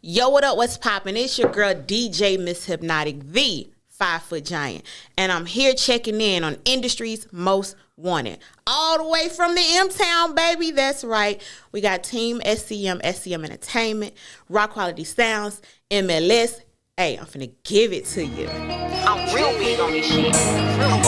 Yo, what up? What's poppin'? It's your girl DJ Miss Hypnotic, the 5-foot giant, and I'm here checking in on industry's most wanted, all the way from the M-Town, baby. That's right. We got Team SCM Entertainment, Rock Quality Sounds, MLS. Hey, I'm finna give it to you. I'm real big on this shit.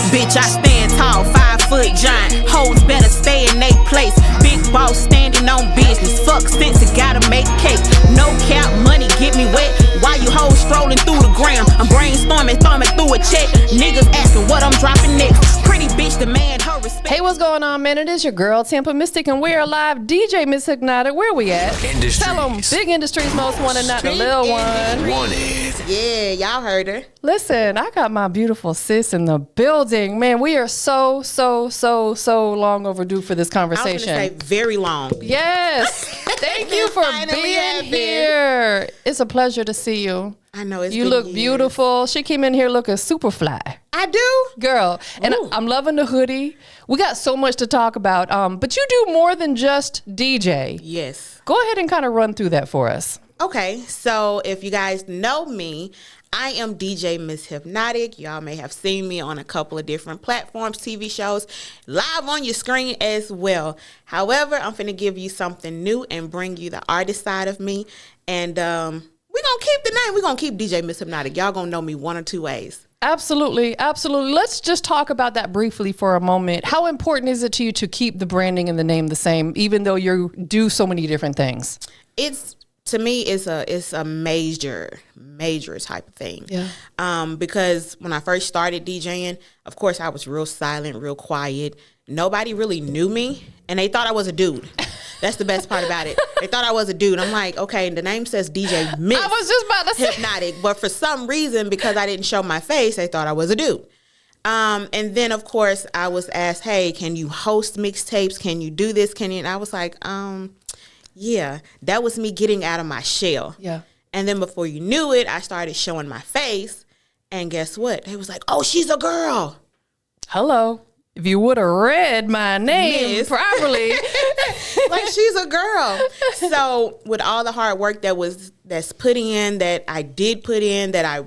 Bitch, I stand tall, 5-foot giant. Hoes better stay in they place. Big boss standing on business. Fuck sense, I gotta make cake. No cap, money get me wet. Why you hoes strolling through the gram? I'm brainstorming, thumbing through a check. Niggas asking what I'm dropping next. Pretty bitch demand her respect. Hey, what's going on, man? It is your girl, TampaMystic, and we're live. DJ Miss Hypnotic, where we at? Industries. Tell them, big industry's most wanted, not the little one. Wanted. Yeah, y'all heard her. Listen, I got my beautiful sis in the building. Man, we are so long overdue for this conversation. I was gonna say very long. Yes. Thank you for being here. It's a pleasure to see you. I know it's You been look years. beautiful. She came in here looking super fly. I do. Girl, and Ooh. I'm loving the hoodie. We got so much to talk about. But you do more than just DJ. Yes. Go ahead and kind of run through that for us. Okay, so if you guys know me, I am DJ Miss Hypnotic. Y'all may have seen me on a couple of different platforms, TV shows, live on your screen as well. However, I'm finna give you something new and bring you the artist side of me. And we're gonna keep the name. We're gonna keep DJ Miss Hypnotic. Y'all gonna know me one or two ways. Absolutely. Absolutely. Let's just talk about that briefly for a moment. How important is it to you to keep the branding and the name the same, even though you do so many different things? To me, it's a major type of thing. Yeah. Because when I first started DJing, of course, I was real silent, real quiet. Nobody really knew me, and they thought I was a dude. That's the best part about it. They thought I was a dude. I'm like, okay, the name says DJ Miss. I was just about to say. Hypnotic, but for some reason, because I didn't show my face, they thought I was a dude. And then, of course, I was asked, hey, can you host mixtapes? Can you do this? And I was like, yeah, that was me getting out of my shell. Yeah. And then before you knew it, I started showing my face. And guess what? They was like, oh, she's a girl. Hello. If you would have read my name Miss. properly. Like, she's a girl. So with all the hard work that's put in, that I did put in, I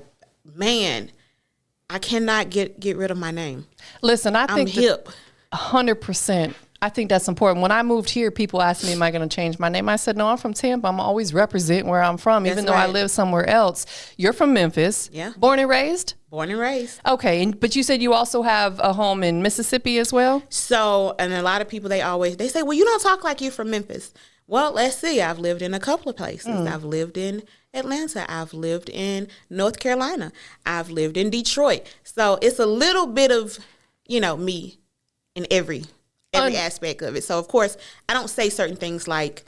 cannot get rid of my name. Listen, I I'm think hip. 100%. I think that's important. When I moved here, people asked me, am I going to change my name? I said, no, I'm from Tampa. I'm always represent where I'm from, even though I live somewhere else. You're from Memphis. Yeah. Born and raised? Born and raised. Okay. But you said you also have a home in Mississippi as well? So, and a lot of people, they say, well, you don't talk like you're from Memphis. Well, let's see. I've lived in a couple of places. I've lived in Atlanta. I've lived in North Carolina. I've lived in Detroit. So it's a little bit of, me in every aspect of it. So, of course, I don't say certain things like,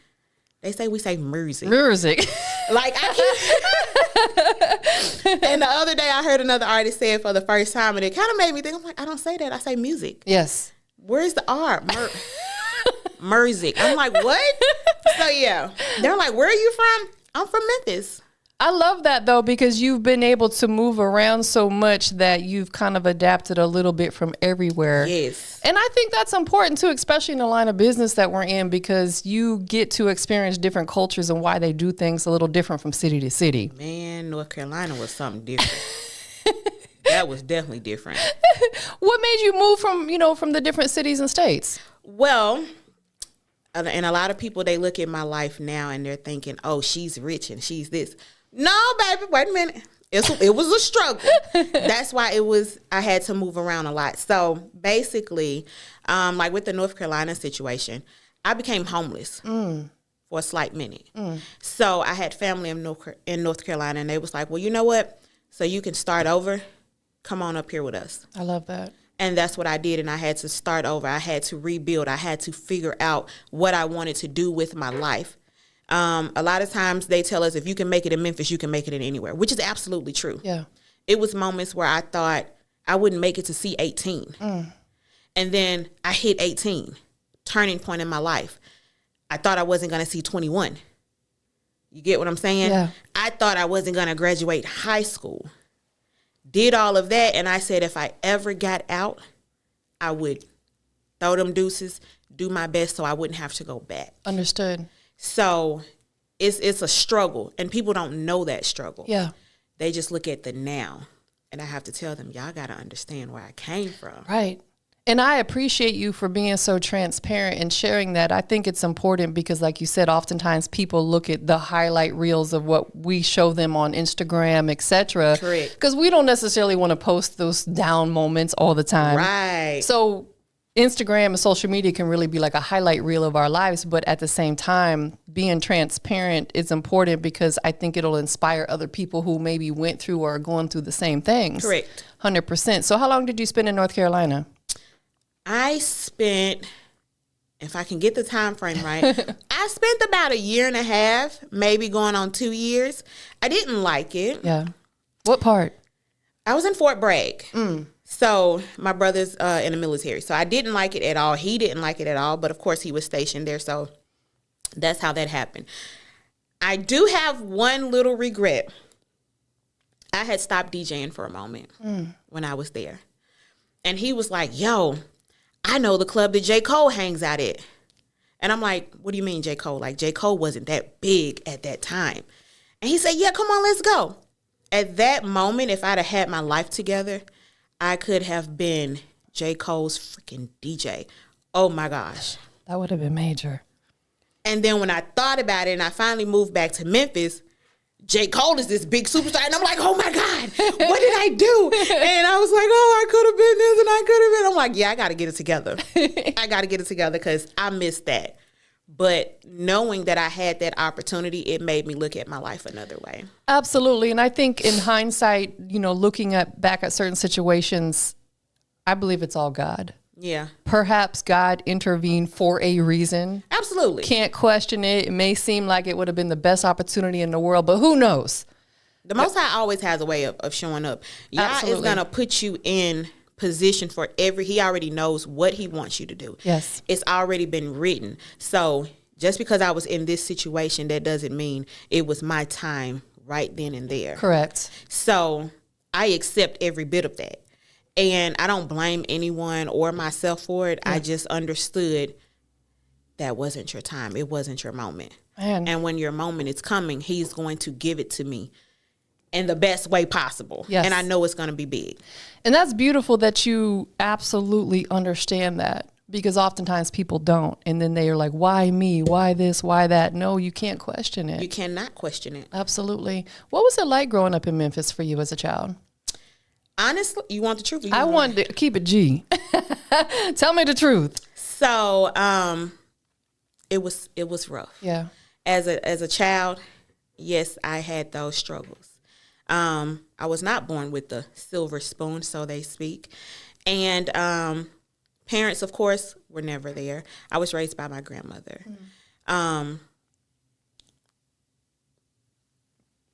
we say music. Like, and the other day I heard another artist say it for the first time, and it kind of made me think, I'm like, I don't say that. I say music. Yes. Where's the R? Music. I'm like, what? So, yeah. They're like, where are you from? I'm from Memphis. I love that, though, because you've been able to move around so much that you've kind of adapted a little bit from everywhere. Yes. And I think that's important, too, especially in the line of business that we're in, because you get to experience different cultures and why they do things a little different from city to city. Man, North Carolina was something different. That was definitely different. What made you move from the different cities and states? Well, and a lot of people, they look at my life now and they're thinking, oh, she's rich and she's this. No, baby, wait a minute. It was a struggle. That's why I had to move around a lot. So basically, like with the North Carolina situation, I became homeless for a slight minute. So I had family in North Carolina, and they was like, well, you know what? So you can start over. Come on up here with us. I love that. And that's what I did, and I had to start over. I had to rebuild. I had to figure out what I wanted to do with my life. A lot of times they tell us if you can make it in Memphis, you can make it in anywhere, which is absolutely true. Yeah. It was moments where I thought I wouldn't make it to see 18. And then I hit 18, turning point in my life. I thought I wasn't going to see 21. You get what I'm saying? Yeah. I thought I wasn't going to graduate high school. Did all of that, and I said if I ever got out, I would throw them deuces, do my best so I wouldn't have to go back. Understood. So it's a struggle, and people don't know that struggle. Yeah. They just look at the now, and I have to tell them, y'all got to understand where I came from. Right. And I appreciate you for being so transparent and sharing that. I think it's important because, like you said, oftentimes people look at the highlight reels of what we show them on Instagram, etc. Correct. Because we don't necessarily want to post those down moments all the time. Right. So Instagram and social media can really be like a highlight reel of our lives. But at the same time, being transparent is important because I think it'll inspire other people who maybe went through or are going through the same things. Correct. 100%. So how long did you spend in North Carolina? I spent, if I can get the time frame right, I spent about 1.5 years, maybe going on 2 years. I didn't like it. Yeah. What part? I was in Fort Bragg. So my brother's in the military. So I didn't like it at all. He didn't like it at all. But of course he was stationed there. So that's how that happened. I do have one little regret. I had stopped DJing for a moment when I was there. And he was like, yo, I know the club that J. Cole hangs out at. And I'm like, what do you mean J. Cole? Like, J. Cole wasn't that big at that time. And he said, yeah, come on, let's go. At that moment, if I'd have had my life together, I could have been J. Cole's freaking DJ. Oh, my gosh. That would have been major. And then when I thought about it and I finally moved back to Memphis, J. Cole is this big superstar. And I'm like, oh, my God, what did I do? And I was like, oh, I could have been this and I could have been. I'm like, yeah, I got to get it together. I got to get it together because I missed that. But knowing that I had that opportunity, it made me look at my life another way. Absolutely. And I think in hindsight, you know, looking back at certain situations, I believe it's all God. Yeah. Perhaps God intervened for a reason. Absolutely. Can't question it. It may seem like it would have been the best opportunity in the world, but who knows? The Most High always has a way of showing up. God is going to put you in position for he already knows what he wants you to do. Yes. It's already been written. So just because I was in this situation, that doesn't mean it was my time right then and there. Correct. So I accept every bit of that. And I don't blame anyone or myself for it. Yeah. I just understood that wasn't your time. It wasn't your moment. Man. And when your moment is coming, he's going to give it to me in the best way possible. Yes. And I know it's going to be big. And that's beautiful that you absolutely understand that, because oftentimes people don't. And then they are like, why me? Why this? Why that? No, you can't question it. You cannot question it. Absolutely. What was it like growing up in Memphis for you as a child? Honestly, you want the truth? I want to keep it G. Tell me the truth. So, it was rough. Yeah. As a child, yes, I had those struggles. I was not born with the silver spoon, so they speak. And parents, of course, were never there. I was raised by my grandmother.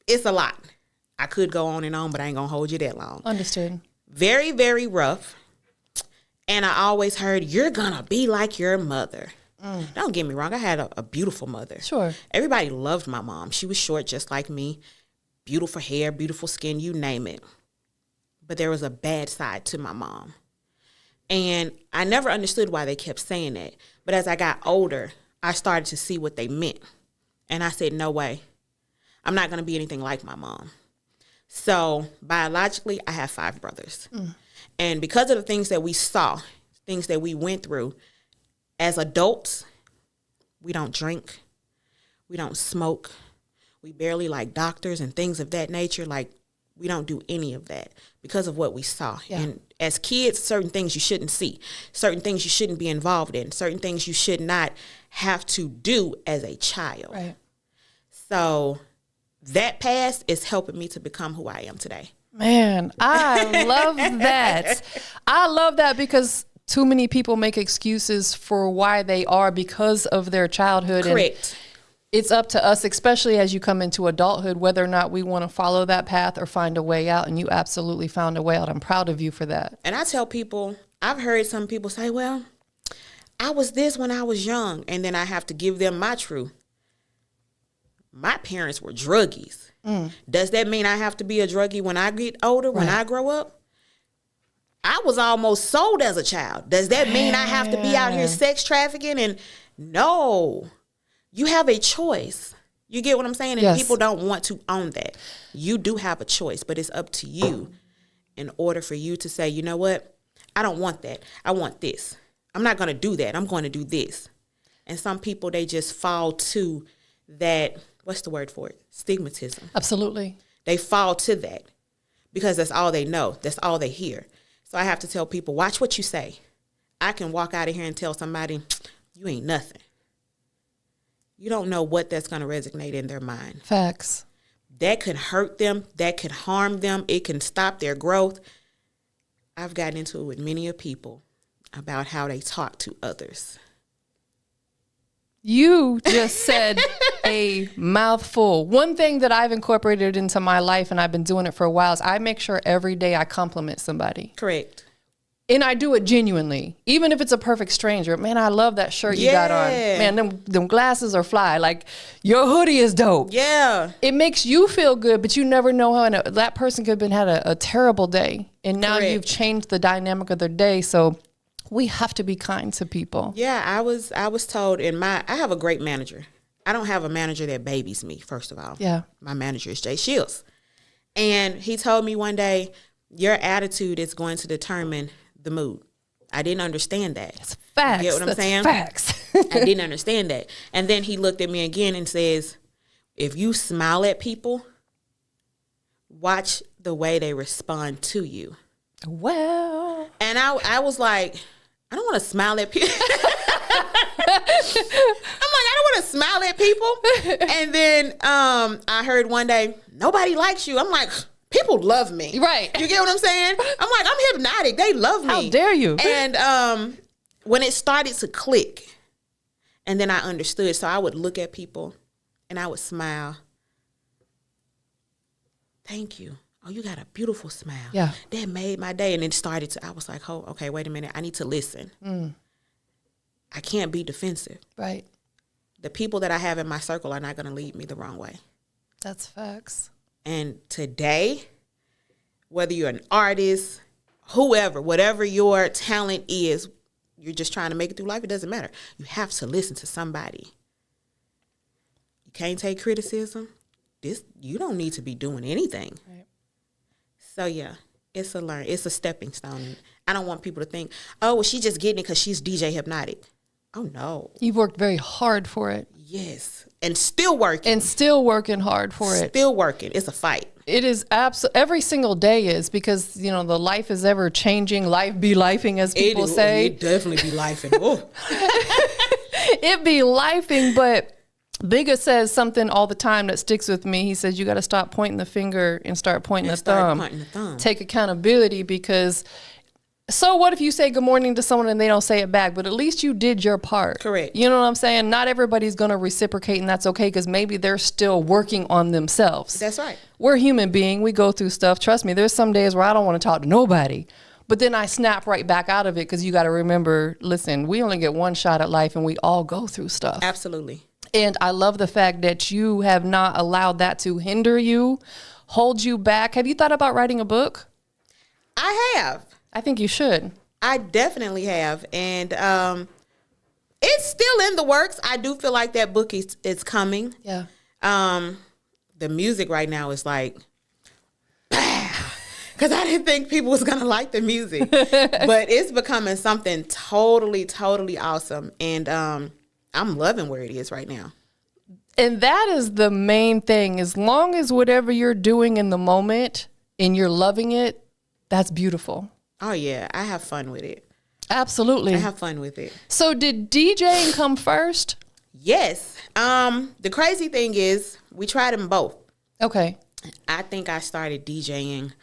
It's a lot. I could go on and on, but I ain't going to hold you that long. Understood. Very, very rough. And I always heard, you're going to be like your mother. Don't get me wrong. I had a beautiful mother. Sure. Everybody loved my mom. She was short just like me. Beautiful hair, beautiful skin, you name it. But there was a bad side to my mom. And I never understood why they kept saying that. But as I got older, I started to see what they meant. And I said, no way. I'm not going to be anything like my mom. So biologically, I have 5 brothers. And because of the things that we saw, things that we went through, as adults, we don't drink. We don't smoke. We barely like doctors and things of that nature. Like, we don't do any of that because of what we saw. Yeah. And as kids, certain things you shouldn't see, certain things you shouldn't be involved in, certain things you should not have to do as a child. Right. So that past is helping me to become who I am today. Man, I love that. I love that because too many people make excuses for why they are because of their childhood. Correct. And it's up to us, especially as you come into adulthood, whether or not we want to follow that path or find a way out. And you absolutely found a way out. I'm proud of you for that. And I tell people, I've heard some people say, well, I was this when I was young. And then I have to give them my truth. My parents were druggies. Does that mean I have to be a druggie when I get older, when I grow up? I was almost sold as a child. Does that mean I have to be out here sex trafficking? And no, you have a choice. You get what I'm saying? And Yes. people don't want to own that. You do have a choice, but it's up to you in order for you to say, you know what? I don't want that. I want this. I'm not going to do that. I'm going to do this. And some people, they just fall to that, what's the word for it? Stigmatism. Absolutely. They fall to that because that's all they know. That's all they hear. So I have to tell people, watch what you say. I can walk out of here and tell somebody, you ain't nothing. You don't know what that's going to resonate in their mind. Facts. That could hurt them. That could harm them. It can stop their growth. I've gotten into it with many of people about how they talk to others. You just said a mouthful. One thing that I've incorporated into my life, and I've been doing it for a while, is I make sure every day I compliment somebody. Correct. And I do it genuinely, even if it's a perfect stranger. Man, I love that shirt you got on. Man, them glasses are fly. Like, your hoodie is dope. Yeah. It makes you feel good, but you never know how that person could have had a terrible day. And now Correct. you've changed the dynamic of their day. So we have to be kind to people. Yeah, I was told I have a great manager. I don't have a manager that babies me, first of all. Yeah. My manager is Jay Shields. And he told me one day, your attitude is going to determine the mood. I didn't understand that. It's facts. You get what I'm saying? Facts. I didn't understand that. And then he looked at me again and says, if you smile at people, watch the way they respond to you. Well. And I was like, I don't want to smile at people. I'm like, I don't want to smile at people. And then I heard one day, nobody likes you. I'm like, people love me. Right. You get what I'm saying? I'm like, I'm hypnotic. They love me. How dare you? And when it started to click, and then I understood. So I would look at people and I would smile. Thank you. Oh, you got a beautiful smile. Yeah. That made my day. And it started to, I was like, oh, okay, wait a minute. I need to listen. I can't be defensive. Right. The people that I have in my circle are not going to lead me the wrong way. That's facts. And today, whether you're an artist, whoever, whatever your talent is, you're just trying to make it through life, it doesn't matter. You have to listen to somebody. You can't take criticism. You don't need to be doing anything. Right. So yeah, it's a stepping stone. I don't want people to think, oh, well, she's just getting it because she's DJ Hypnotic. Oh no. You've worked very hard for it. Yes. And still working. And still working hard for it. Still working. It's a fight. It is every single day is, because, the life is ever changing. Life be lifing, as people say. It definitely be lifing. It be lifing, but Bigga says something all the time that sticks with me. He says, you got to stop pointing the finger and start pointing the thumb. Take accountability, because so what if you say good morning to someone and they don't say it back, but at least you did your part. Correct. You know what I'm saying? Not everybody's going to reciprocate, and that's okay, because maybe they're still working on themselves. That's right. We're human beings. We go through stuff. Trust me, there's some days where I don't want to talk to nobody. But then I snap right back out of it, because you got to remember, listen, we only get one shot at life, and we all go through stuff. Absolutely. And I love the fact that you have not allowed that to hinder you, hold you back. Have you thought about writing a book? I have. I think you should. I definitely have. And it's still in the works. I do feel like that book is coming. Yeah. The music right now is like, because I didn't think people was going to like the music. But it's becoming something totally, totally awesome. And I'm loving where it is right now. And that is the main thing. As long as whatever you're doing in the moment and you're loving it, that's beautiful. Oh, yeah. I have fun with it. Absolutely. I have fun with it. So did DJing come first? Yes. The crazy thing is we tried them both. Okay. I think I started DJing.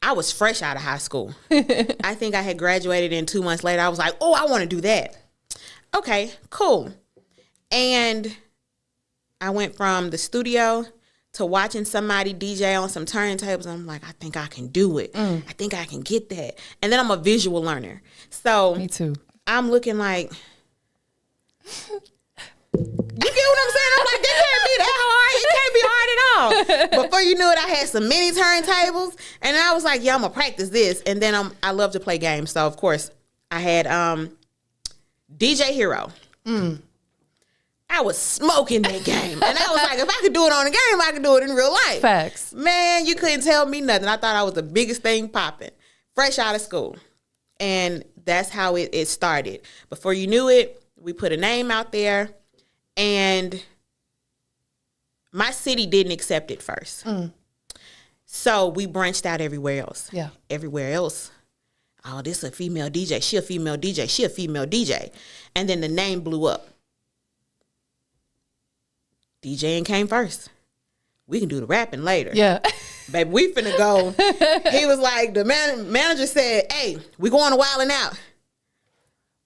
I was fresh out of high school. I think I had graduated, and 2 months later, I was like, oh, I want to do that. Okay, cool. And I went from the studio to watching somebody DJ on some turntables. I'm like, I think I can do it. I think I can get that. And then I'm a visual learner. So Me too. I'm looking like, you get what I'm saying? I'm like, this can't be that hard. It can't be hard at all. Before you knew it, I had some mini turntables. And I was like, yeah, I'm going to practice this. And then I love to play games. So, of course, I had DJ Hero. I was smoking that game. And I was like, if I could do it on the game, I could do it in real life. Facts. Man, you couldn't tell me nothing. I thought I was the biggest thing popping. Fresh out of school. And that's how it started. Before you knew it, we put a name out there. And my city didn't accept it first. So we branched out everywhere else. Yeah. Everywhere else. Oh, this is a female DJ. She a female DJ. She a female DJ. And then the name blew up. DJing came first. We can do the rapping later. Yeah. Baby, we finna go. He was like, the manager said, hey, we going to Wildin' Out.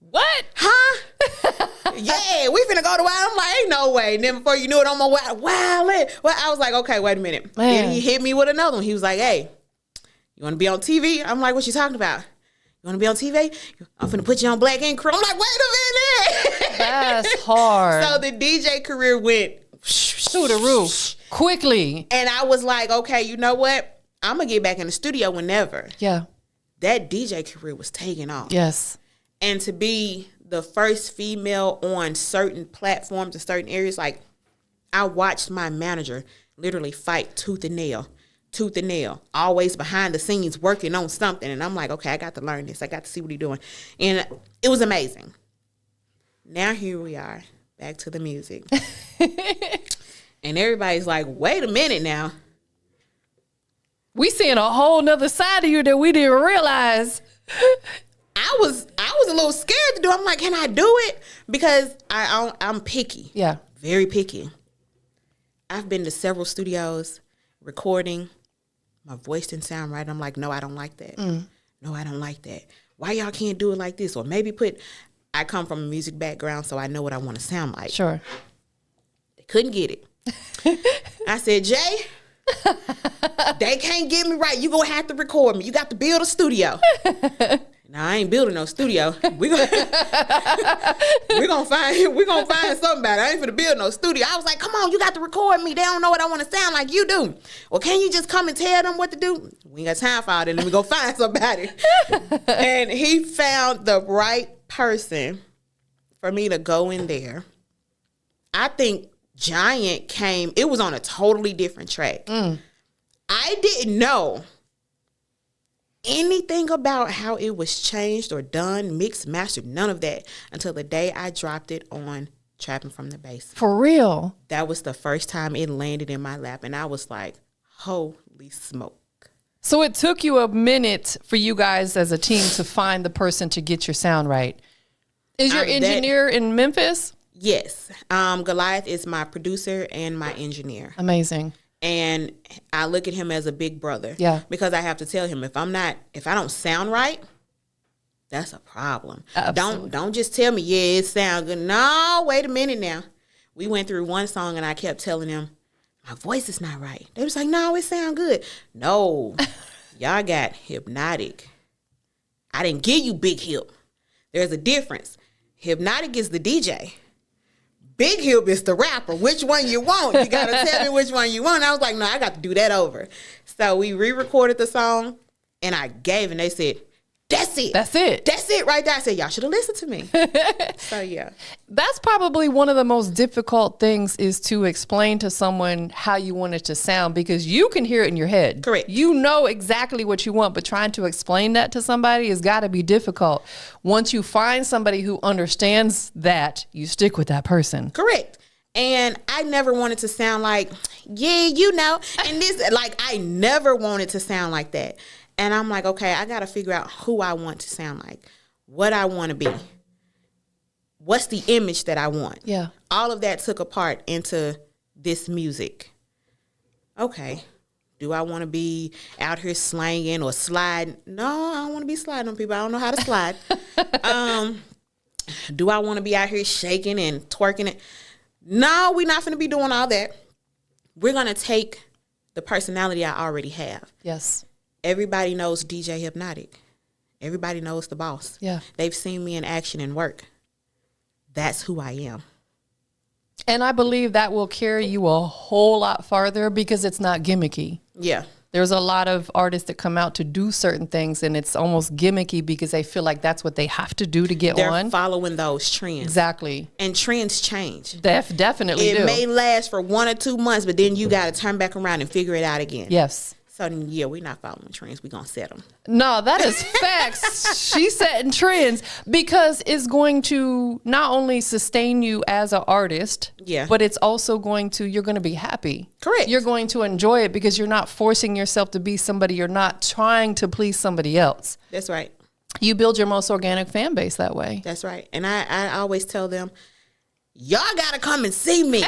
What? Huh? Yeah, we finna go to Wild. I'm like, ain't no way. And then before you knew it, I'm on Wildin'. Well, I was like, okay, wait a minute. Man. Then he hit me with another one. He was like, hey, you want to be on TV? I'm like, what you talking about? You want to be on TV? I'm finna put you on Black Ink Crew. I'm like, wait a minute. That's hard. So the DJ career went through the roof quickly. And I was like, okay, you know what? I'm going to get back in the studio whenever. Yeah. That DJ career was taking off. Yes. And to be the first female on certain platforms in certain areas, like I watched my manager literally fight tooth and nail, always behind the scenes working on something. And I'm like, okay, I got to learn this. I got to see what he's doing. And it was amazing. Now here we are, back to the music. And everybody's like, wait a minute now. We seeing a whole nother side of you that we didn't realize. I was a little scared to do it. I'm like, can I do it? Because I'm picky. Yeah. Very picky. I've been to several studios recording. My voice didn't sound right. I'm like, no, I don't like that. No, I don't like that. Why y'all can't do it like this? Or maybe I come from a music background, so I know what I want to sound like. Sure. They couldn't get it. I said, Jay, they can't get me right. You gonna have to record me. You got to build a studio. Now I ain't building no studio. We gonna find something about it. I ain't finna build no studio. I was like, come on, you got to record me. They don't know what I want to sound like. You do. Well, can you just come and tell them what to do? We ain't got time for all that. Let me go find somebody. And he found the right person for me to go in there. I think Giant came, it was on a totally different track. I didn't know anything about how it was changed or done, mixed, mastered, none of that until the day I dropped it on Trapping from the Bass. For real? That was the first time it landed in my lap, and I was like, holy smoke. So it took you a minute for you guys as a team to find the person to get your sound right. Is your engineer in Memphis? Yes. Goliath is my producer and my engineer. Amazing. And I look at him as a big brother. Yeah. Because I have to tell him if I don't sound right, that's a problem. Absolutely. Don't just tell me, yeah, it sounds good. No, wait a minute now. We went through one song and I kept telling him, my voice is not right. They was like, no, it sound good. No, y'all got Hypnotique. I didn't give you Big Hip. There's a difference. Hypnotique is the DJ. Big Hip is the rapper. Which one you want? You got to tell me which one you want. I was like, no, I got to do that over. So we re-recorded the song, and I gave, and they said, that's it. That's it. That's it right there. I said, y'all should have listened to me. So, yeah. That's probably one of the most difficult things is to explain to someone how you want it to sound because you can hear it in your head. Correct. You know exactly what you want, but trying to explain that to somebody has got to be difficult. Once you find somebody who understands that, you stick with that person. Correct. And I never wanted to sound like, yeah, you know. And this, like, I never wanted to sound like that. And I'm like, okay, I got to figure out who I want to sound like, what I want to be, what's the image that I want. Yeah. All of that took a part into this music. Okay. Do I want to be out here slanging or sliding? No, I don't want to be sliding on people. I don't know how to slide. Do I want to be out here shaking and twerking it? No, we're not going to be doing all that. We're going to take the personality I already have. Yes. Everybody knows DJ Hypnotique. Everybody knows the boss. Yeah. They've seen me in action and work. That's who I am. And I believe that will carry you a whole lot farther because it's not gimmicky. Yeah. There's a lot of artists that come out to do certain things, and it's almost gimmicky because they feel like that's what they have to do to get They're on. following those trends. Exactly. And trends change. Definitely It do. may last for 1 or 2 months, but then you got to turn back around and figure it out again. Yes. So, yeah, we're not following trends. We're going to set them. No, that is facts. She's setting trends because it's going to not only sustain you as an artist, Yeah. but it's also you're going to be happy. Correct. You're going to enjoy it because you're not forcing yourself to be somebody. You're not trying to please somebody else. That's right. You build your most organic fan base that way. That's right. And I always tell them, y'all got to come and see me.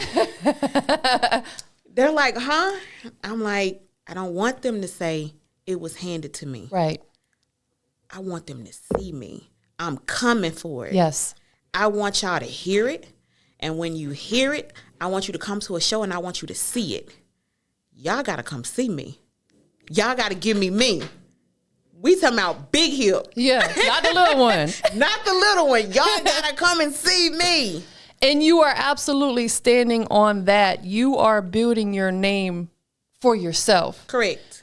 They're like, huh? I'm like, I don't want them to say it was handed to me. Right. I want them to see me. I'm coming for it. Yes. I want y'all to hear it. And when you hear it, I want you to come to a show and I want you to see it. Y'all got to come see me. Y'all got to give me me. We talking about big hip. Yeah, not the little one. Not the little one. Y'all got to come and see me. And you are absolutely standing on that. You are building your name for yourself. Correct.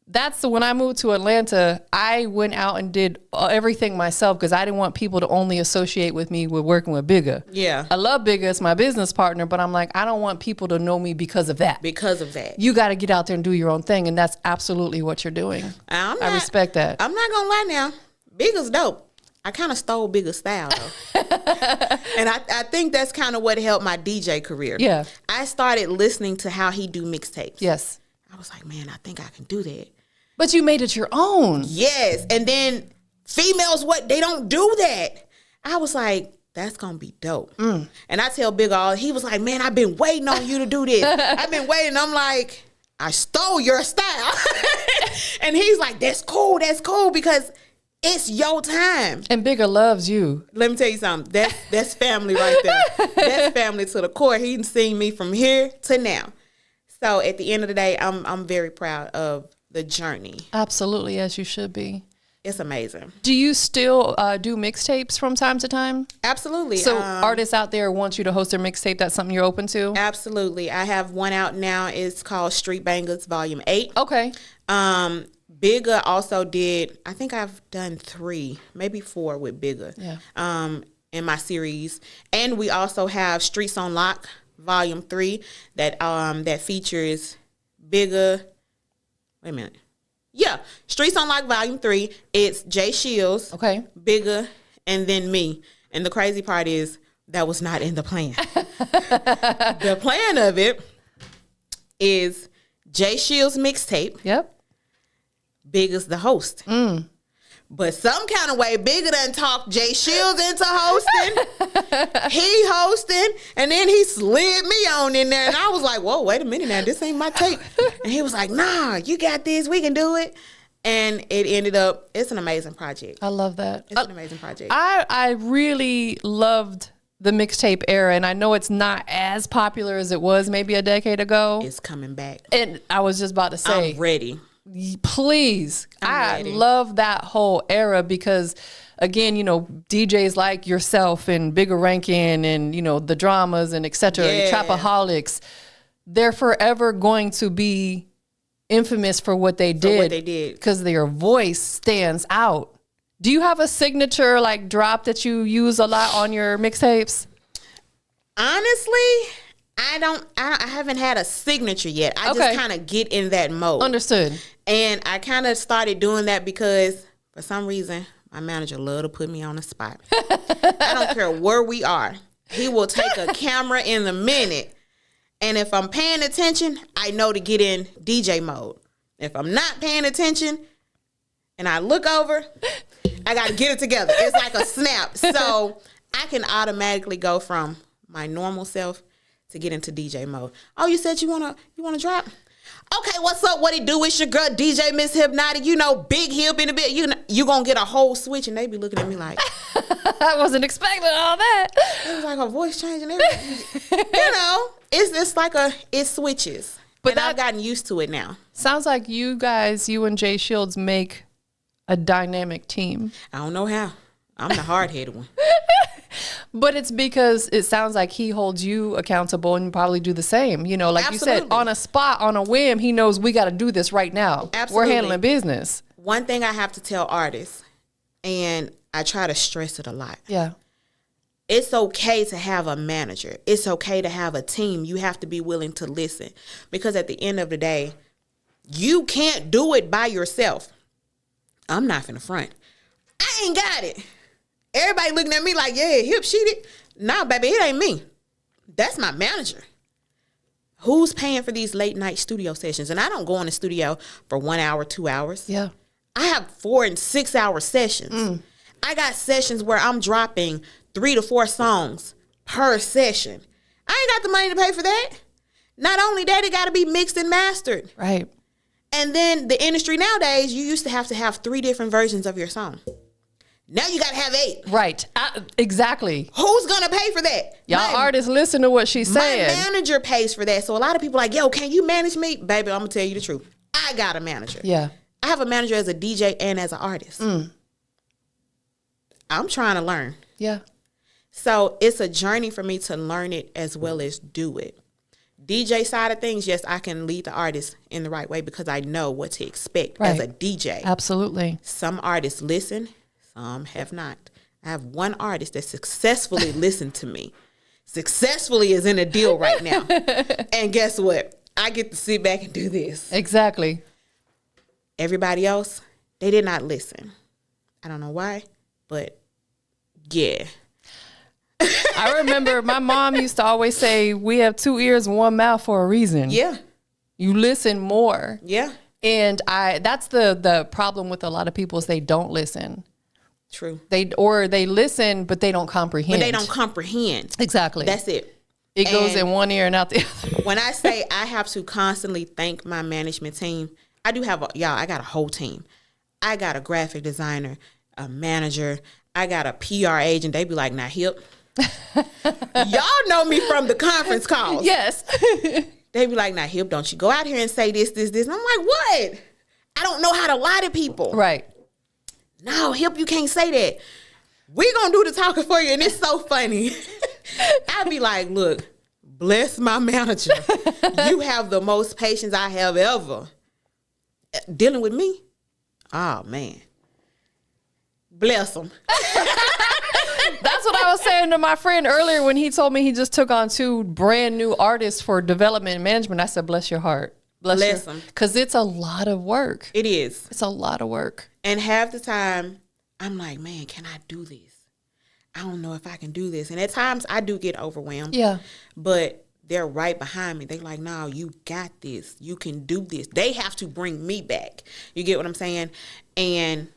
That's when I moved to Atlanta, I went out and did everything myself because I didn't want people to only associate with me with working with Bigga. Yeah. I love Bigga as my business partner, but I'm like, I don't want people to know me because of that. Because of that. You got to get out there and do your own thing, and that's absolutely what you're doing. I respect that. I'm not going to lie now. Bigga's dope. I kind of stole Bigga's style, though. And I think that's kind of what helped my DJ career. Yeah. I started listening to how he do mixtapes. Yes. I was like, man, I think I can do that. But you made it your own. Yes. And then females, they don't do that. I was like, that's going to be dope. And I tell Bigga, he was like, man, I've been waiting on you to do this. I've been waiting. I'm like, I stole your style. And he's like, that's cool because it's your time. And Bigga loves you. Let me tell you something. That's family right there. That's family to the core. He's seen me from here to now. So at the end of the day, I'm very proud of the journey. Absolutely, as you should be. It's amazing. Do you still do mixtapes from time to time? Absolutely. So artists out there want you to host their mixtape. That's something you're open to? Absolutely. I have one out now. It's called Street Bangers Volume 8. Okay. Bigga also did, I think I've done 3, maybe 4 with Bigga. Yeah. In my series. And we also have Streets on Lock Volume 3 that features Bigga. Wait a minute. Yeah, Streets on Lock Volume 3. It's Jay Shields, Okay. Bigga, and then me. And the crazy part is that was not in the plan. The plan of it is Jay Shields mixtape. Yep. Bigga's the host. But some kind of way, Bigga done talked Jay Shields into hosting. He hosting, and then he slid me on in there. And I was like, whoa, wait a minute now. This ain't my tape. And he was like, nah, you got this. We can do it. And it ended up, it's an amazing project. I love that. It's an amazing project. I really loved the mixtape era, and I know it's not as popular as it was maybe a decade ago. It's coming back. And I was just about to say, I'm ready. Please. I ready. love that whole era because, again, DJs like yourself and Bigga Rankin and, the dramas and et cetera, Yeah. Trapaholics, they're forever going to be infamous for what they did because their voice stands out. Do you have a signature drop that you use a lot on your mixtapes? Honestly, I haven't had a signature yet. I just kind of get in that mode. Understood. And I kind of started doing that because for some reason, my manager loved to put me on the spot. I don't care where we are. He will take a camera in the minute. And if I'm paying attention, I know to get in DJ mode. If I'm not paying attention and I look over, I got to get it together. It's like a snap. So I can automatically go from my normal self to get into DJ mode. Oh, you said you wanna drop? Okay, what's up? What it do? It's your girl DJ Miss Hypnotic. Big hip in a bit. You gonna get a whole switch, and they be looking at me like, I wasn't expecting all that. It was like a voice change and everything. It's just like it switches. But I've gotten used to it now. Sounds like you and Jay Shields make a dynamic team. I don't know how. I'm the hard-headed one. But it's because it sounds like he holds you accountable and you probably do the same. You know, like you said, on a spot, on a whim, he knows we got to do this right now. Absolutely. We're handling business. One thing I have to tell artists, and I try to stress it a lot. Yeah. It's okay to have a manager. It's okay to have a team. You have to be willing to listen. Because at the end of the day, you can't do it by yourself. I'm not finna front. I ain't got it. Everybody looking at me like, yeah, hip sheeted. Nah, baby, it ain't me. That's my manager. Who's paying for these late night studio sessions? And I don't go in the studio for 1 hour, 2 hours. Yeah. I have 4 and 6 hour sessions. I got sessions where I'm dropping 3 to 4 songs per session. I ain't got the money to pay for that. Not only that, it got to be mixed and mastered. Right. And then the industry nowadays, you used to have 3 different versions of your song. Now you got to have 8. Right. Exactly. Who's going to pay for that? Y'all artists listen to what she's saying. My manager pays for that. So a lot of people are like, yo, can you manage me? Baby, I'm going to tell you the truth. I got a manager. Yeah. I have a manager as a DJ and as an artist. I'm trying to learn. Yeah. So it's a journey for me to learn it as well as do it. DJ side of things, yes, I can lead the artist in the right way because I know what to expect as a DJ. Absolutely. Some artists listen, some have not. I have one artist that successfully listened to me. Successfully is in a deal right now. And guess what? I get to sit back and do this. Exactly. Everybody else, they did not listen. I don't know why, but yeah. I remember my mom used to always say, we have 2 ears and 1 mouth for a reason. Yeah. You listen more. Yeah. And that's the problem with a lot of people is they don't listen. True. They listen, but they don't comprehend. But they don't comprehend. Exactly. That's it. It goes in one ear and out the other. When I say I have to constantly thank my management team, I do have I got a whole team. I got a graphic designer, a manager. I got a PR agent. They be like, nah, hip. Y'all know me from the conference calls. Yes. They be like, nah, hip, don't you go out here and say this. And I'm like, what? I don't know how to lie to people. Right. No, hip, you can't say that. We gonna do the talking for you, and it's so funny. I be like, look, bless my manager. You have the most patience I have ever. Dealing with me? Oh, man. Bless them. That's what I was saying to my friend earlier when he told me he just took on 2 brand new artists for development and management. I said, bless your heart. Bless them. Because it's a lot of work. It is. It's a lot of work. And half the time, I'm like, man, can I do this? I don't know if I can do this. And at times, I do get overwhelmed. Yeah. But they're right behind me. They like, no, you got this. You can do this. They have to bring me back. You get what I'm saying? And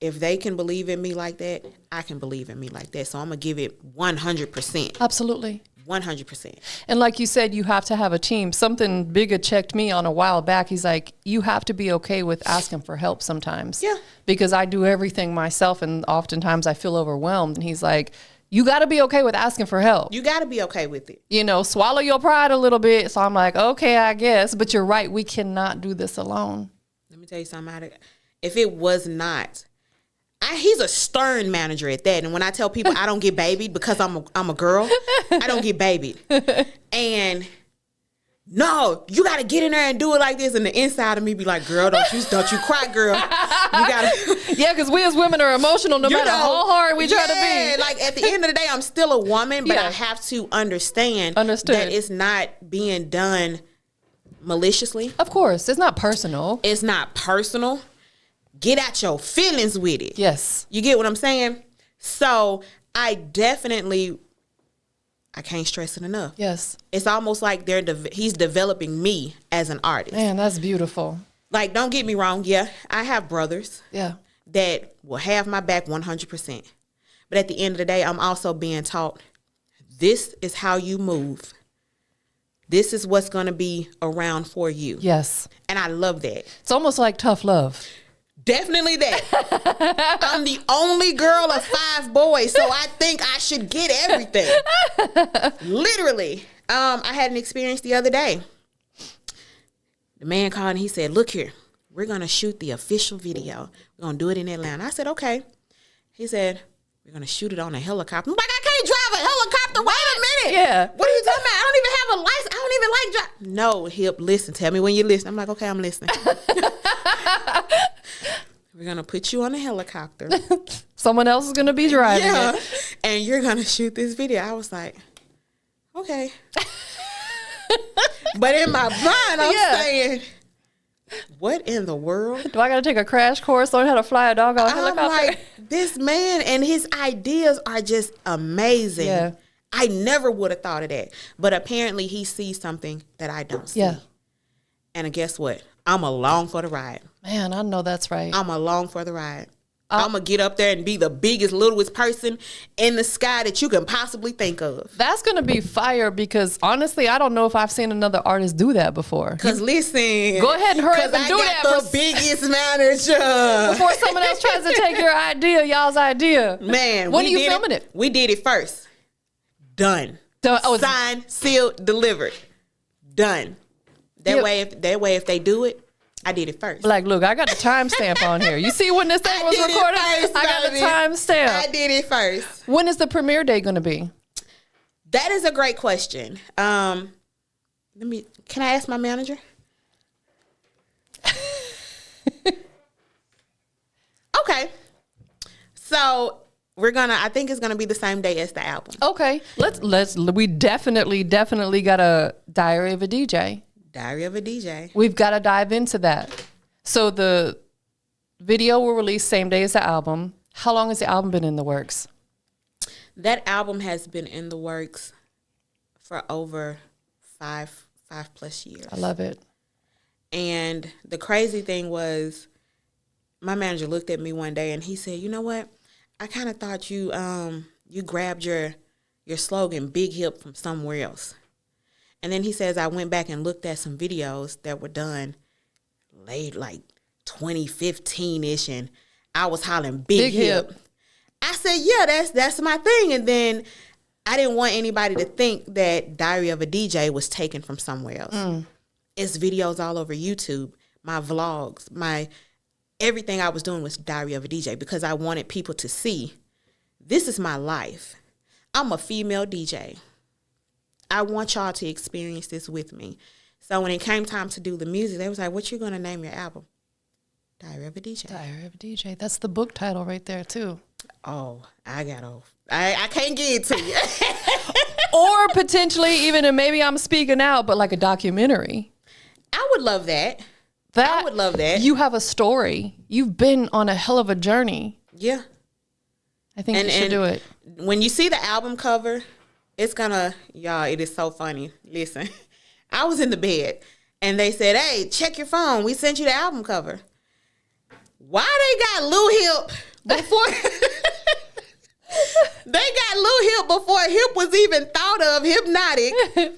if they can believe in me like that, I can believe in me like that. So I'm going to give it 100%. Absolutely. 100%. And like you said, you have to have a team. Something bigger checked me on a while back. He's like, you have to be okay with asking for help sometimes. Yeah. Because I do everything myself and oftentimes I feel overwhelmed. And he's like, you got to be okay with asking for help. You got to be okay with it. You know, swallow your pride a little bit. So I'm like, okay, I guess. But you're right. We cannot do this alone. Let me tell you something. If it was not, he's a stern manager at that. And when I tell people I don't get babied because I'm a girl, I don't get babied. And no, you got to get in there and do it like this. And the inside of me be like, girl, don't you cry, girl. You gotta. Yeah, because we as women are emotional no matter how hard we try to be. Like at the end of the day, I'm still a woman, but I have to understand that it's not being done maliciously. Of course, it's not personal. It's not personal. Get out your feelings with it. Yes. You get what I'm saying? So I can't stress it enough. Yes. It's almost like he's developing me as an artist. Man, that's beautiful. Like, don't get me wrong. Yeah, I have brothers. Yeah. That will have my back 100%. But at the end of the day, I'm also being taught, this is how you move. This is what's going to be around for you. Yes. And I love that. It's almost like tough love. Definitely that. I'm the only girl of 5 boys, so I think I should get everything. Literally. I had an experience the other day. The man called and he said, look here, we're going to shoot the official video. We're going to do it in Atlanta. I said, okay. He said, we're going to shoot it on a helicopter. I'm like, I can't drive have a helicopter. Wait a minute. Yeah. What are you talking about? I don't even have a license. I don't even like drive. No, Hip, listen. Tell me when you listen. I'm like, okay, I'm listening. We're going to put you on a helicopter. Someone else is going to be driving it. And you're going to shoot this video. I was like, okay. But in my mind, I'm saying, what in the world? Do I got to take a crash course, learn how to fly a dog on a helicopter? I'm like, this man and his ideas are just amazing. Yeah. I never would have thought of that. But apparently he sees something that I don't see. Yeah. And guess what? I'm along for the ride. Man, I know that's right. I'm along for the ride. I'm going to get up there and be the biggest, littlest person in the sky that you can possibly think of. That's going to be fire because, honestly, I don't know if I've seen another artist do that before. Because, listen. Go ahead and hurry up and do that. I got the biggest manager. Before someone else tries to take your idea, y'all's idea. Man. When are you filming it? We did it first. Done. Signed, sealed, delivered. Done. That way, if they do it, I did it first. Like, look, I got the timestamp on here. You see when this thing was recorded? I got the timestamp. I did it first. When is the premiere date going to be? That is a great question. Can I ask my manager? Okay. So I think it's gonna be the same day as the album. Okay. We definitely got a Diary of a DJ. Diary of a DJ. We've got to dive into that. So the video will release same day as the album. How long has the album been in the works? That album has been in the works for over five plus years. I love it. And the crazy thing was, my manager looked at me one day and he said, "You know what? I kind of thought you grabbed your slogan, Big Hip, from somewhere else." And then he says, I went back and looked at some videos that were done late, like 2015-ish, and I was hollering Big Hip. I said, yeah, that's my thing. And then I didn't want anybody to think that Diary of a DJ was taken from somewhere else. It's videos all over YouTube, my vlogs, everything I was doing was Diary of a DJ because I wanted people to see, this is my life. I'm a female DJ. I want y'all to experience this with me. So when it came time to do the music, they was like, what you going to name your album? Diary of a DJ. Diary of a DJ. That's the book title right there, too. Oh, I can't get it to you. Or potentially even, and maybe I'm speaking out, but like a documentary. I would love that. I would love that. You have a story. You've been on a hell of a journey. Yeah. I think you should do it. When you see the album cover, y'all, it is so funny. Listen, I was in the bed and they said, hey, check your phone. We sent you the album cover. Why they got Lou Hip before? They got Lou Hip before Hip was even thought of, Hypnotique.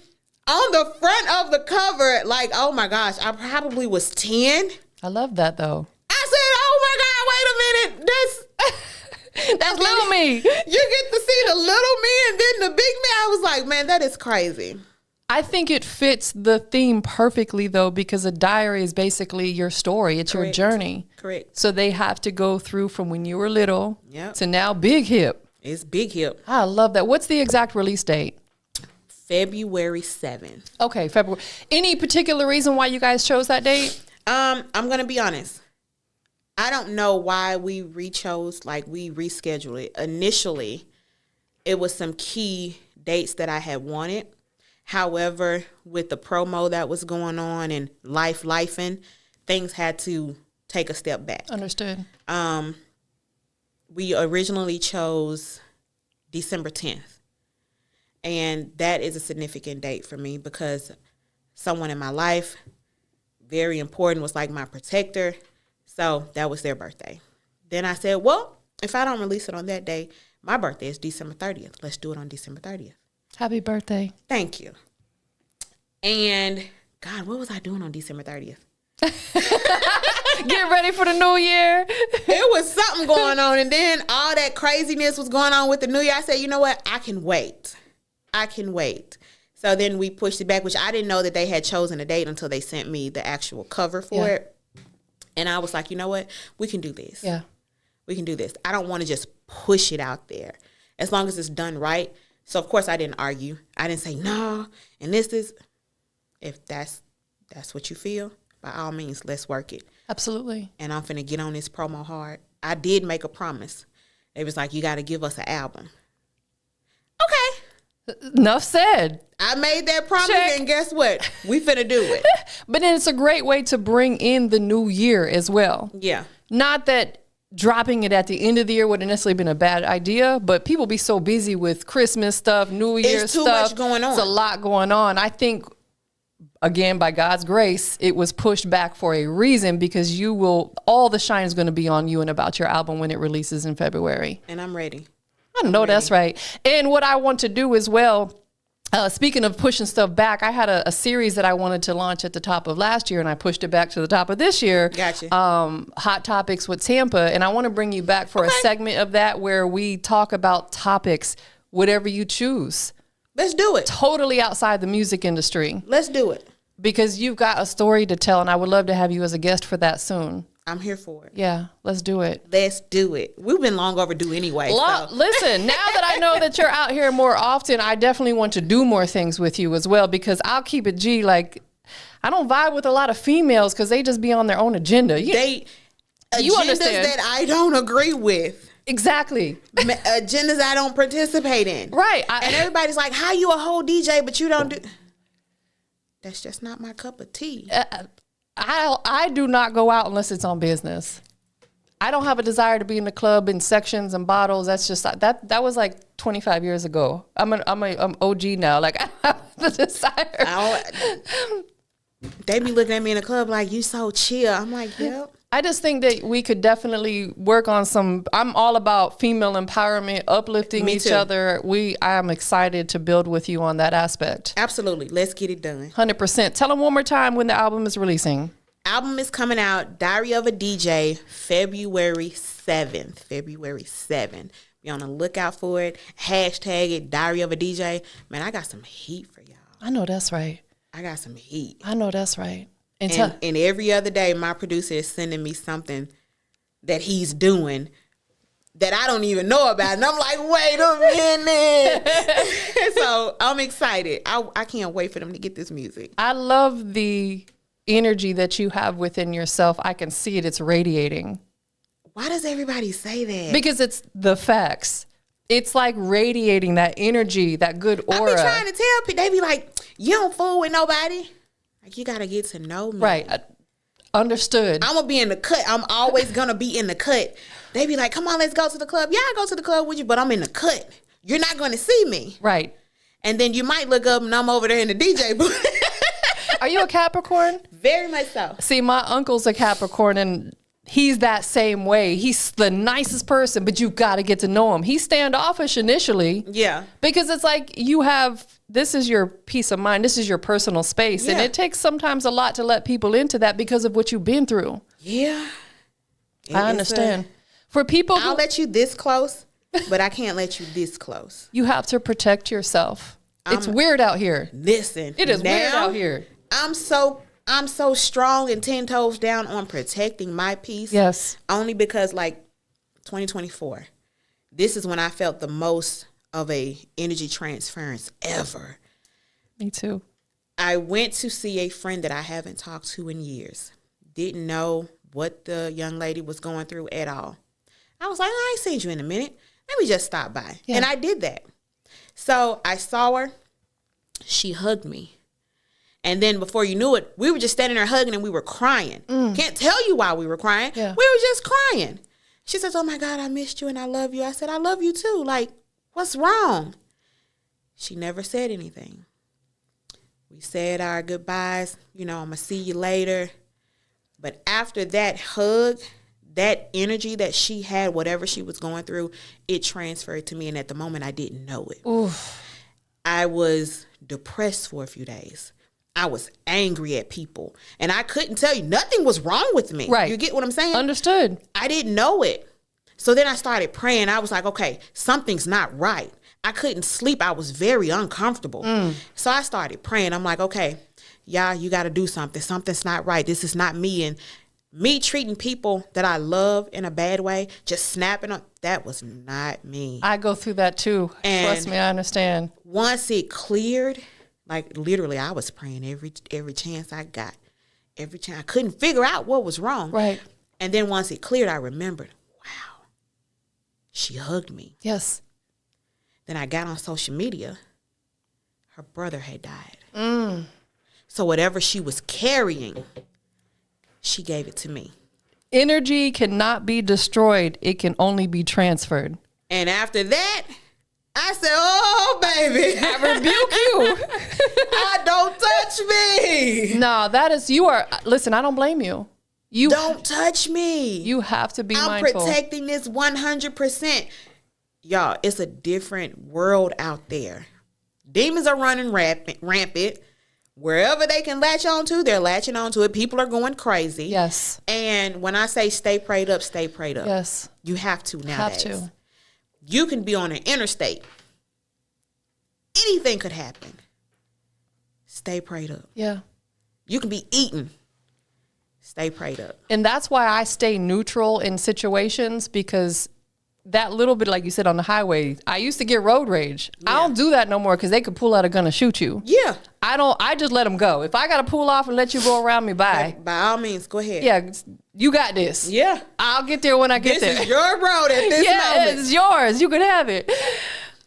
On the front of the cover, like, oh my gosh, I probably was 10. I love that though. I said, oh my God, wait a minute. That's little me. You get to see the little me and then the big me. I was like, man, that is crazy. I think it fits the theme perfectly though, because a diary is basically your story. It's your journey. Correct. So they have to go through from when you were little to now Big Hip. It's Big Hip. I love that. What's the exact release date? February 7th. Okay, February. Any particular reason why you guys chose that date? I'm going to be honest. I don't know why we rescheduled it. Initially, it was some key dates that I had wanted. However, with the promo that was going on and lifing, things had to take a step back. Understood. We originally chose December 10th. And that is a significant date for me because someone in my life, very important, was like my protector. So that was their birthday. Then I said, well, if I don't release it on that day, my birthday is December 30th. Let's do it on December 30th. Happy birthday. Thank you. And God, what was I doing on December 30th? Get ready for the new year. It was something going on. And then all that craziness was going on with the new year. I said, you know what? I can wait. So then we pushed it back, which I didn't know that they had chosen a date until they sent me the actual cover for it. And I was like, you know what? We can do this. Yeah. We can do this. I don't want to just push it out there. As long as it's done right, So of course I didn't argue. I didn't say no. And this is, if that's what you feel, by all means, let's work it. Absolutely. And I'm finna get on this promo hard. I did make a promise. It was like, you got to give us an album. Okay. Enough said. I made that promise, Check. and guess what? We finna do it. But then it's a great way to bring in the new year as well. Yeah. Not that dropping it at the end of the year would have necessarily been a bad idea, but people be so busy with Christmas stuff, New Year's It's too stuff. much going on. It's a lot going on. I think, again, by God's grace, it was pushed back for a reason, because all the shine is going to be on you and about your album when it releases in February. And I'm ready. I know that's right. And what I want to do as well, speaking of pushing stuff back, I had a series that I wanted to launch at the top of last year, and I pushed it back to the top of this year. Gotcha. Hot Topics with Tampa. And I want to bring you back for a segment of that where we talk about topics, whatever you choose. Let's do it. Totally outside the music industry. Let's do it. Because you've got a story to tell, and I would love to have you as a guest for that soon. I'm here for it. Yeah, let's do it. Let's do it. We've been long overdue anyway. So. Listen, now that I know that you're out here more often, I definitely want to do more things with you as well, because I'll keep it G. Like, I don't vibe with a lot of females because they just be on their own agenda. You Agendas that I don't agree with. Exactly. Agendas I don't participate in. Right. And everybody's like, how you a whole DJ, but you don't do... That's just not my cup of tea. I do not go out unless it's on business. I don't have a desire to be in the club in sections and bottles. That's just that was like 25 years ago. I'm OG now. Like, I have the desire. They be looking at me in the club like, you so chill. I'm like, yep. I just think that we could definitely work on I'm all about female empowerment, uplifting each other. I am excited to build with you on that aspect. Absolutely. Let's get it done. 100%. Tell them one more time when the album is releasing. Album is coming out, Diary of a DJ, February 7th. February 7th. Be on the lookout for it. Hashtag it, Diary of a DJ. Man, I got some heat for y'all. I know that's right. I got some heat. I know that's right. And every other day, my producer is sending me something that he's doing that I don't even know about. And I'm like, wait a minute. So I'm excited. I can't wait for them to get this music. I love the energy that you have within yourself. I can see it. It's radiating. Why does everybody say that? Because it's the facts. It's like radiating that energy, that good aura. I be trying to tell people. They be like, you don't fool with nobody. Like, you got to get to know me. Right. Understood. I'm going to be in the cut. I'm always going to be in the cut. They be like, come on, let's go to the club. Yeah, I go to the club with you, but I'm in the cut. You're not going to see me. Right. And then you might look up and I'm over there in the DJ booth. Are you a Capricorn? Very much so. See, my uncle's a Capricorn, and he's that same way. He's the nicest person, but you got to get to know him. He's standoffish initially. Yeah. Because it's like this is your peace of mind. This is your personal space. Yeah. And it takes sometimes a lot to let people into that because of what you've been through. Yeah. I understand. For people I'll let you this close, but I can't let you this close. You have to protect yourself. It's weird out here. Listen. It is weird out here. I'm so strong and 10 toes down on protecting my peace. Yes. Only because, like, 2024, this is when I felt the most of a energy transference ever. Me too. I went to see a friend that I haven't talked to in years. Didn't know what the young lady was going through at all. I was like, I ain't seen you in a minute. Let me just stop by. Yeah. And I did that. So I saw her. She hugged me. And then before you knew it, we were just standing there hugging and we were crying. Can't tell you why we were crying. Yeah. We were just crying. She says, oh my God, I missed you and I love you. I said, I love you too. Like, what's wrong? She never said anything. We said our goodbyes. I'm going to see you later. But after that hug, that energy that she had, whatever she was going through, it transferred to me. And at the moment, I didn't know it. Oof. I was depressed for a few days. I was angry at people. And I couldn't tell you. Nothing was wrong with me. Right. You get what I'm saying? Understood. I didn't know it. So then I started praying. I was like, okay, something's not right. I couldn't sleep. I was very uncomfortable. So I started praying. I'm like, okay, y'all, you got to do something. Something's not right. This is not me. And me treating people that I love in a bad way, just snapping them, that was not me. I go through that too. And trust me, I understand. Once it cleared, like literally I was praying every chance I got. Every time I couldn't figure out what was wrong. Right. And then once it cleared, I remembered, wow, she hugged me. Yes. Then I got on social media. Her brother had died. So whatever she was carrying, she gave it to me. Energy cannot be destroyed. It can only be transferred. And after that, I said, oh, baby. I rebuke you. Don't touch me. No, listen, I don't blame you. Don't touch me. You have to be I'm mindful. protecting this 100%. Y'all, it's a different world out there. Demons are running rampant. Wherever they can latch onto, they're latching onto it. People are going crazy. Yes. And when I say stay prayed up, stay prayed up. Yes. You have to nowadays. Have to. You can be on an interstate. Anything could happen. Stay prayed up. Yeah. You can be eating. Stay prayed up. And that's why I stay neutral in situations, because that little bit, like you said, on the highway, I used to get road rage. Yeah. I don't do that no more because they could pull out a gun and shoot you. Yeah. I just let them go. If I got to pull off and let you go around me, bye. By all means, go ahead. Yeah, you got this. Yeah. I'll get there when I get there. This is your road at this moment. Yeah, it's yours. You can have it.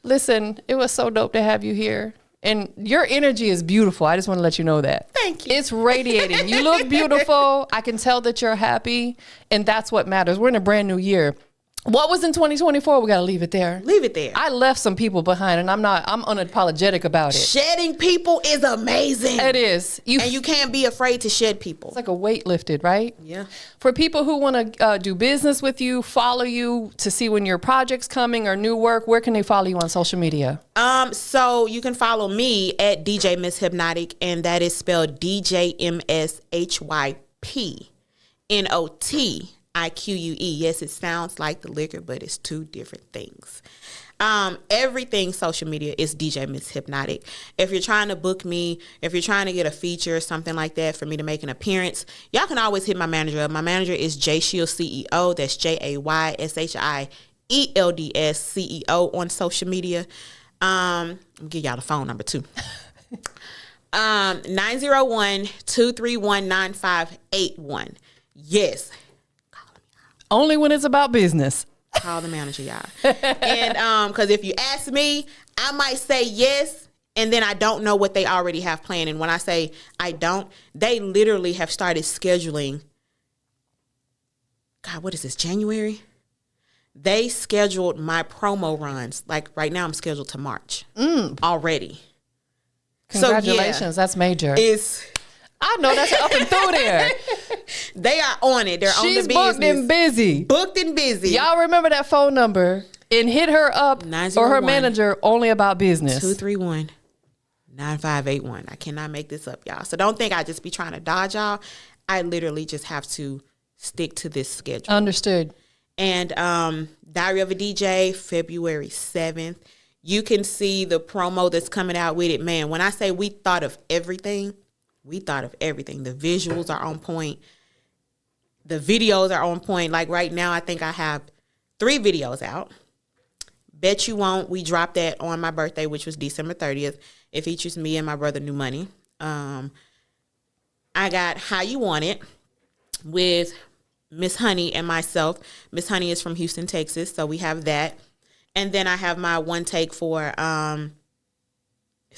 Listen, it was so dope to have you here. And your energy is beautiful. I just want to let you know that. Thank you. It's radiating. You look beautiful. I can tell that you're happy. And that's what matters. We're in a brand new year. What was in 2024? We got to leave it there. Leave it there. I left some people behind, and I'm unapologetic about it. Shedding people is amazing. It is. And you can't be afraid to shed people. It's like a weight lifted, right? Yeah. For people who want to do business with you, follow you to see when your project's coming or new work, where can they follow you on social media? So you can follow me at DJ Miss Hypnotic, and that is spelled DJMSHYPNOTIQUE. Yes, it sounds like the liquor, but it's two different things. Everything social media is DJ Miss Hypnotic. If you're trying to book me, if you're trying to get a feature or something like that for me to make an appearance, y'all can always hit my manager up. My manager is J Shield CEO. That's JAYSHIELDS CEO on social media. I'll give y'all the phone number too. 901-231-9581. Yes. Only when it's about business. Call the manager, y'all. And because if you ask me, I might say yes, and then I don't know what they already have planned. And when I say I don't, they literally have started scheduling. God, what is this, January? They scheduled my promo runs. Like right now, I'm scheduled to March already. Congratulations, so, yeah, that's major. I know that's up and through there. They are on it. They're on the business. She's booked and busy. Booked and busy. Y'all remember that phone number and hit her up or her manager only about business. 231-9581. I cannot make this up, y'all. So don't think I just be trying to dodge y'all. I literally just have to stick to this schedule. Understood. And Diary of a DJ, February 7th. You can see the promo that's coming out with it. Man, when I say we thought of everything, we thought of everything. The visuals are on point. The videos are on point. Like right now, I think I have 3 videos out. Bet You Won't. We dropped that on my birthday, which was December 30th. It features me and my brother New Money. I got How You Want It with Miss Honey and myself. Miss Honey is from Houston, Texas, so we have that. And then I have my one take for, is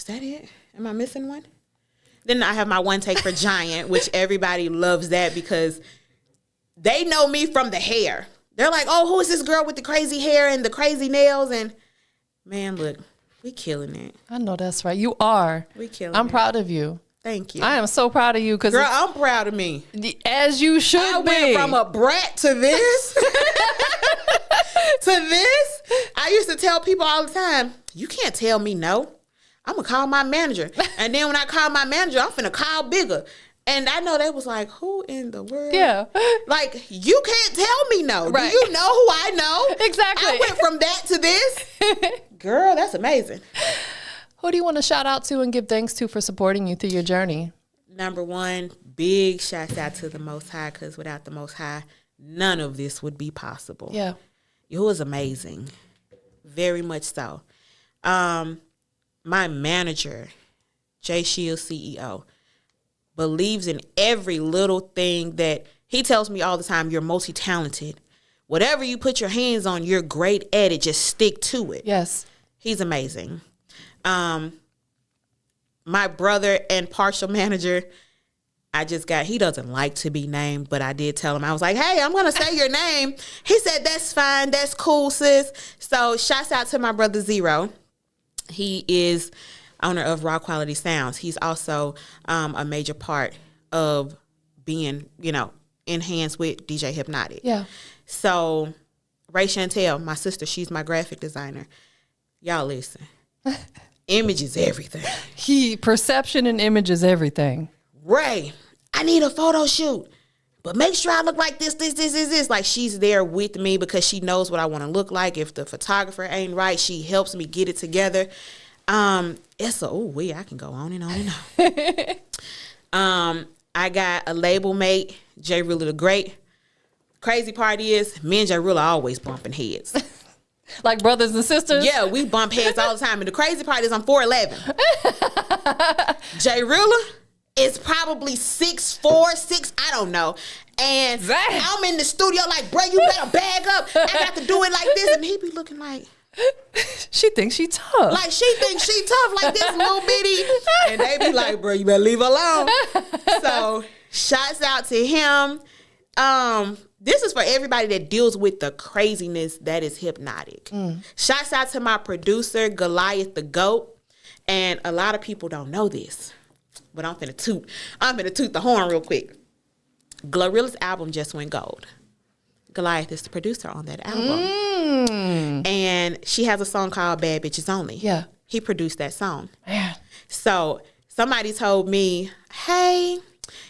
that it? Am I missing one? Then I have my one take for Giant, which everybody loves that because they know me from the hair. They're like, oh, who is this girl with the crazy hair and the crazy nails? And man, look, we killing it. I know that's right. You are. We killing it. I'm proud of you. Thank you. I am so proud of you. Girl, I'm proud of me. As you should be. I went from a brat to this. To this. I used to tell people all the time, you can't tell me no. I'm going to call my manager. And then when I call my manager, I'm finna call bigger. And I know they was like, who in the world? Yeah. Like, you can't tell me no. Right. Do you know who I know? Exactly. I went from that to this. Girl, that's amazing. Who do you want to shout out to and give thanks to for supporting you through your journey? Number one, big shouts out to the Most High, because without the Most High, none of this would be possible. Yeah. It was amazing. Very much so. My manager, Jay Shields, CEO, believes in every little thing that he tells me all the time. You're multi-talented. Whatever you put your hands on, you're great at it. Just stick to it. Yes. He's amazing. My brother and partial manager, he doesn't like to be named, but I did tell him, I was like, hey, I'm going to say your name. He said, that's fine. That's cool, sis. So shouts out to my brother Zero. He is owner of Raw Quality Sounds. He's also a major part of being, enhanced with DJ Hypnotique. Yeah. So Ray Chantel, my sister, she's my graphic designer. Y'all listen. Image is everything. Perception and image is everything. Ray, I need a photo shoot, but make sure I look like this. Like, she's there with me because she knows what I want to look like. If the photographer ain't right, she helps me get it together. I can go on and on and on. I got a label mate, Jay Rilla the Great. Crazy part is, me and Jay Rilla always bumping heads. Like brothers and sisters? Yeah, we bump heads all the time. And the crazy part is I'm 4'11". Jay Rilla is probably 6'4", 6, I don't know. And I'm in the studio like, bro, you better bag up. I got to do it like this. And he be looking like, she thinks she tough. like she thinks she tough, like this little bitty. And they be like, bro, you better leave her alone. So shouts out to him. This is for everybody that deals with the craziness that is Hypnotique. Shouts out to my producer, Goliath the GOAT. And a lot of people don't know this, but I'm finna toot the horn real quick. Glorilla's album just went gold. Goliath is the producer on that album. And she has a song called Bad Bitches Only. Yeah. He produced that song. Man. So somebody told me, hey,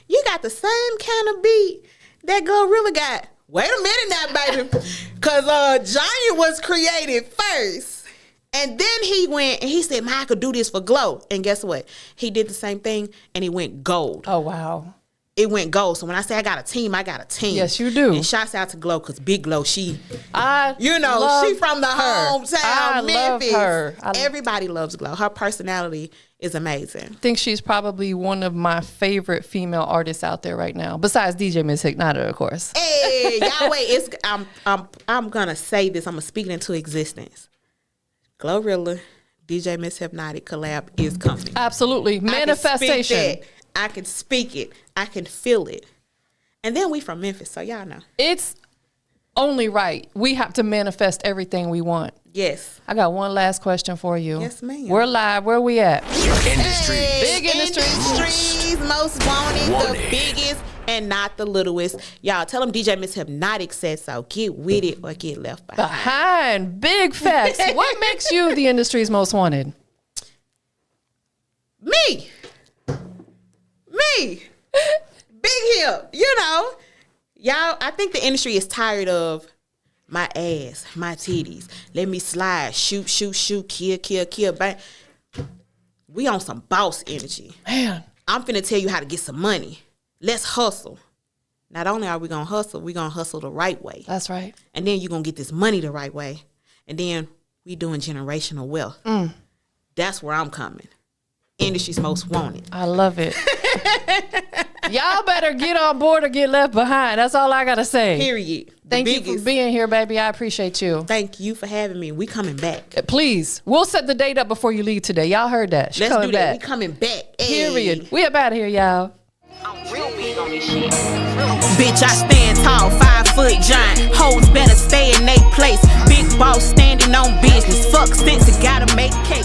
you got the same kind of beat that Glorilla got. Wait a minute now, baby. Because Giant was created first. And then he went and he said, man, I could do this for Glow. And guess what? He did the same thing and he went gold. Oh, wow. It went gold. So when I say I got a team, I got a team. Yes, you do. And shouts out to Glow, because Big Glow, she from the hometown, Memphis. Love her. Everybody loves Glow. Her personality is amazing. I think she's probably one of my favorite female artists out there right now, besides DJ Miss Hypnotic, of course. Hey, y'all wait. I'm gonna say this. I'm gonna speak it into existence. Glorilla, DJ Miss Hypnotic collab is coming. Absolutely. Manifestation. I can speak it. I can feel it. And then we from Memphis, so y'all know. It's only right. We have to manifest everything we want. Yes. I got one last question for you. Yes, ma'am. We're live. Where we at? Industry. Hey, Big industries. Most wanted, the biggest, and not the littlest. Y'all, tell them DJ Miss Hypnotic said so. Get with it or get left behind. Big facts. What makes you the industry's most wanted? Me. Big hip. Y'all, I think the industry is tired of my ass, my titties. Let me slide, shoot, kill, bang. We on some boss energy. Man. I'm finna tell you how to get some money. Let's hustle. Not only are we gonna hustle, we gonna hustle the right way. That's right. And then you're gonna get this money the right way. And then we doing generational wealth. That's where I'm coming. Industry's most wanted. I love it. Y'all better get on board or get left behind. That's all I gotta say. Period. Thank you for being here, baby. I appreciate you. Thank you for having me. We coming back. Please, we'll set the date up before you leave today. Y'all heard that. She's Let's do that. back. We coming back. Hey. Period. We up out of here, y'all. I'm real big on this shit. Bitch, I stand tall, 5-foot giant. Hoes better stay in they place. Big boss standing on business. Fuck sense, gotta make cake.